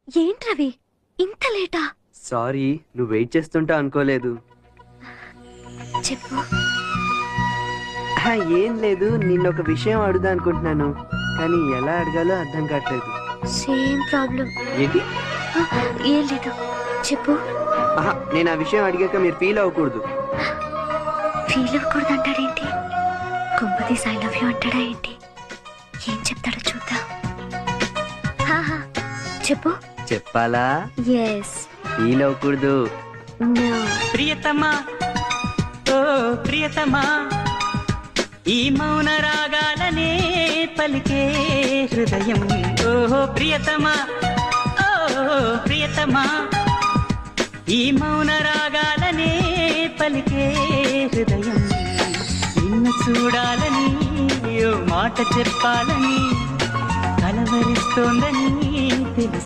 ఏంట్రవి ఇంత లేటా? సారీ, నువ్వు వెయిట్ చేస్తుంటా అనుకోలేదు. చెప్పు. ఏం లేదు, నిన్నొక విషయం అడుగుదా అనుకుంటున్నాను, కానీ ఎలా అడగాలో అర్థం కావట్లేదు. Same problem. ఏంటి? ఏం లేదు, చెప్పు. నేను ఆ విషయం అడిగాక మీరు ఫీల్ అవ్వకూడదు. ఫీల్ అవ్వకూడదు అంటాడేంటి? కొంపతీసి ఐ లవ్ యూ అంటాడా ఏంటి? ఏం చెప్తాడో చూద్దాం. చెప్పు. చెప్పాలా? ఎస్. ఫీల్ అవ్వకూడదు. నో. ప్రియతమా, ఓ ప్రియతమా, ఈ మౌన రాగాలనే పలికే హృదయం. ఓహో ప్రియతమా, ఓ ప్రియతమా, ఈ మౌన రాగాలనే పలికే హృదయం. నిన్ను చూడాలని, ఓ మాట చెప్పాలని కలవరిస్తోందని తెలుసు.